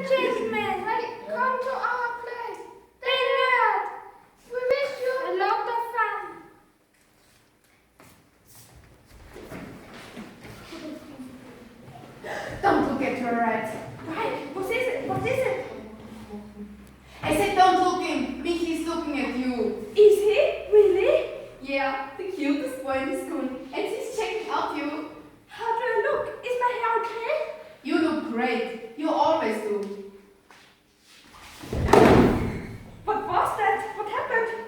and gentlemen, welcome to our place, the Nerd. We wish you a lot of fun. Don't look at her, right? Right, what is it? What is it? I said don't look him. Mickey's looking at you. Is he? Really? Yeah, the cutest boy in the school. And he's checking out you. How do I look? Is my hair okay? You look great. You always do. What was that? What happened?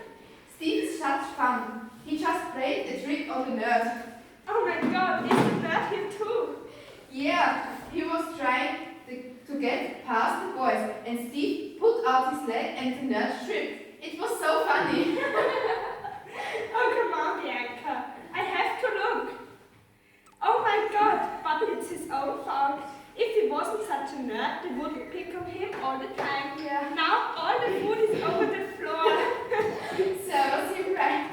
Steve is such fun. He just played a trick on the nerd. Oh my god, is the nerd here too? Yeah, he was trying to get past the boys, and Steve put out his leg and the nerd tripped. It was so funny. Oh, come on, Bianca. I have to look. Oh my god, but it's his own fault. If he wasn't such a nerd, they wouldn't pick on him all the time. Yeah. Now all the food is over the floor. So was he right?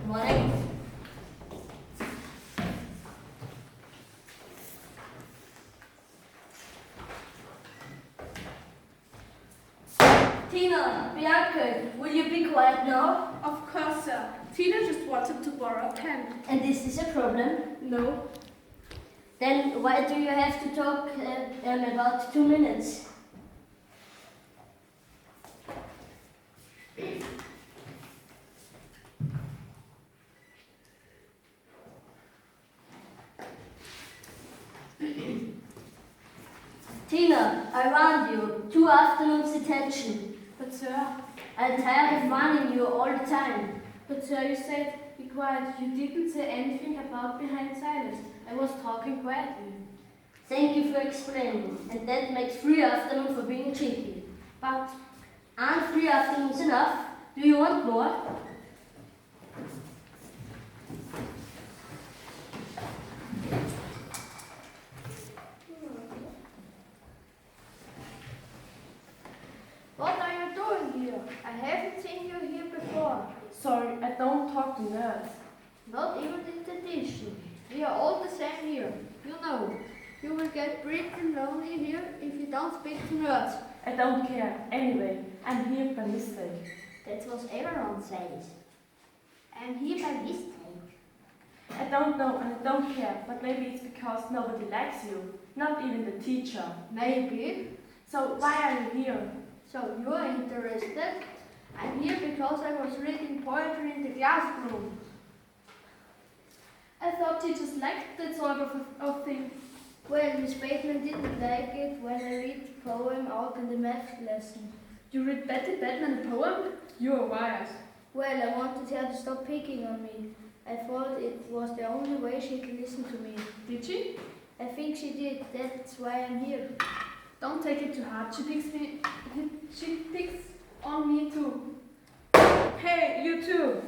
Morning. Tina, Bianca, will you be quiet now? Of course, sir. Tina just wanted to borrow a pen. And is this a problem? No. Then why do you have to talk in about 2 minutes? Tina, I warned you. 2 afternoons detention. But sir, I'm tired of warning you all the time. but sir, you said be quiet. You didn't say anything about behind silence. I was talking quietly. Thank you for explaining. And that makes 3 afternoons for being cheeky. But Aren't 3 afternoons enough? Do you want more? what are you doing here? I haven't seen you here before. Sorry, I don't talk to nerds. Not even in the edition. We are all the same here. You know, you will get pretty lonely here if you don't speak to nerds. I don't care. Anyway, I'm here by mistake. That's what everyone says. I'm here by mistake. I don't know and I don't care, but maybe it's because nobody likes you. Not even the teacher. Maybe. So why are you here? So you are interested? I'm here because I was reading poetry in the classroom. I thought teachers liked that sort of thing. Well, Miss Bateman didn't like it when I read the poem out in the math lesson. You read Betty Batman a poem? You're wired. Well, I wanted her to stop picking on me. I thought it was the only way she'd listen to me. Did she? I think she did. That's why I'm here. Don't take it too hard. She picks on me too. Hey, you two!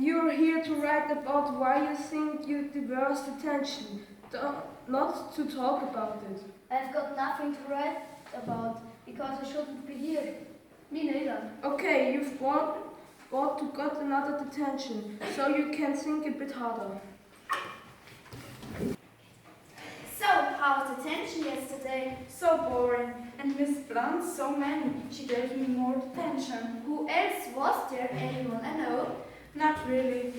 You're here to write about why you think you deserve attention, not to talk about it. I've got nothing to write about because I shouldn't be here. Me neither. Okay, you've got to get another detention, so you can think a bit harder. So, how was detention yesterday? So boring. And Miss Blunt, so many. She gave me more attention. Who else was there? Anyone I know? Not really.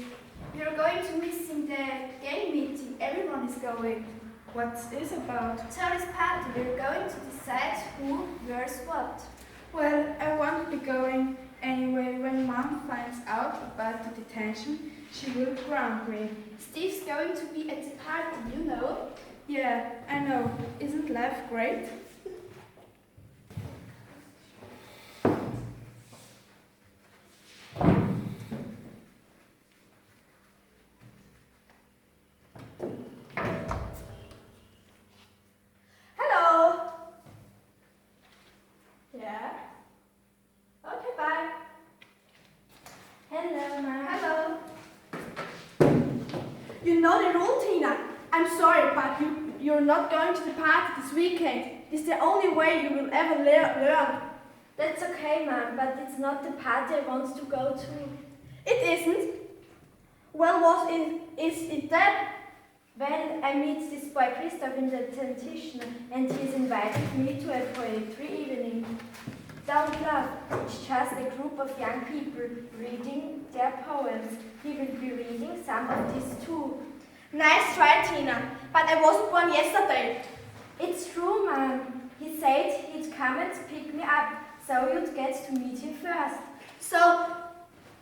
We're going to missing the game meeting. Everyone is going. What's this about? Terry's party. We're going to decide who wears what. Well, I won't be going. Anyway, when Mom finds out about the detention, she will ground me. Steve's going to be at the party, you know. Yeah, I know. Isn't life great? Hello. Yeah. Okay, bye. Hello, Mom. Hello. You know the rule, Tina. I'm sorry, but you you're not going to the party this weekend. It's the only way you will ever learn. That's okay, Mom, but it's not the party I want to go to. It isn't. Well, is it that? Well, I meet this boy Christoph in the transition, and he's invited me to a poetry evening. Don't laugh, it's just a group of young people reading their poems. He will be reading some of these too. Nice try, Tina, but I wasn't born yesterday. It's true, Mom. He said he'd come and pick me up, so you'd get to meet him first. So,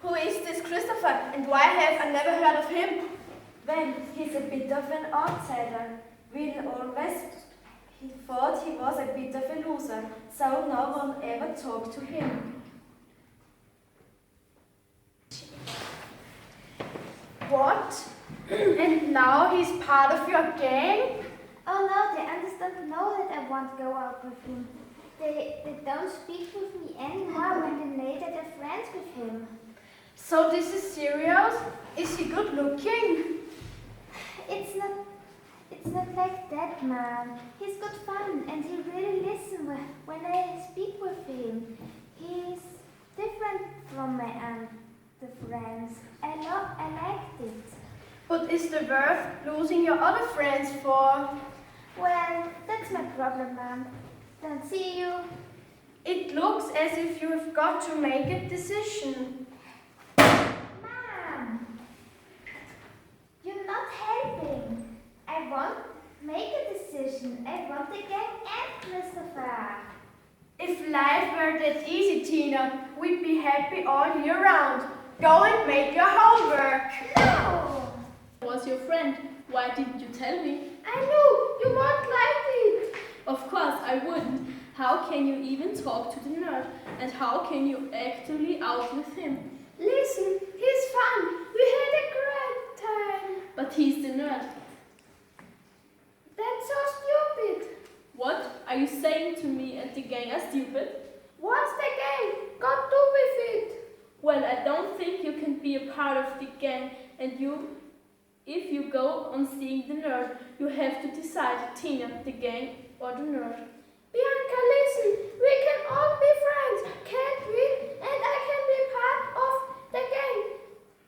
who is this Christopher, and why have I never heard of him? Well, he's a bit of an outsider. He thought he was a bit of a loser, so no one ever talked to him. What? And now he's part of your gang? Oh no, they understand know that I won't go out with him. They don't speak with me anymore when they know that they're friends with him. So this is serious? Is he good looking? It's not like that, man. He's good fun and he really listens when I speak with him. He's different from my the friends. I liked it. But is it worth losing your other friends for? Well, that's my problem, man. Don't see you. It looks as if you've got to make a decision. Mom! You're not helping. I won't make a decision. I want the gang and Christopher. If life were that easy, Tina, we'd be happy all year round. Go and make your homework. No! Was your friend? Why didn't you tell me? I knew you won't like it. Of course I wouldn't. How can you even talk to the nerd? And how can you actually out with him? Listen, he's fun. We had a great time. But he's the nerd. That's so stupid. What? Are you saying to me and the gang are stupid? What's the game got to do with it? Well, I don't think you can be a part of the gang, and if you go on seeing the nerd, you have to decide, Tina, the gang or the nerd. Bianca, listen, we can all be friends, can't we? And I can be part of the gang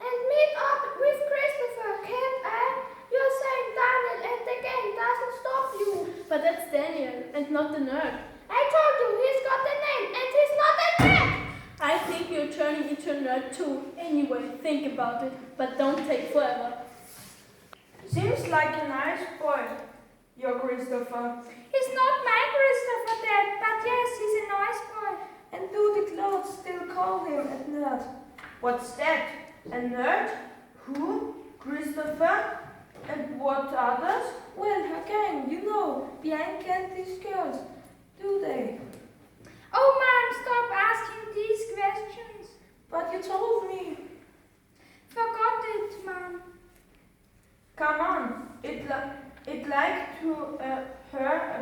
and meet up with Christopher, can't I? You're saying Daniel and the gang doesn't stop you. But that's Daniel and not the nerd. I told you he's got a name and he's not a nerd. I think you're turning into a nerd too. Anyway, think about it, but don't take forever. Seems like a nice boy, your Christopher. He's not my Christopher, Dad, but yes, he's a nice boy. And do the clothes still call him a nerd? What's that? A nerd? Who? Christopher? And what others? Well, again, you know, Bianca and these girls. Do they? Oh, Mom, stop asking these questions. But you told me. Forgot it, Mom. Come on, it like to her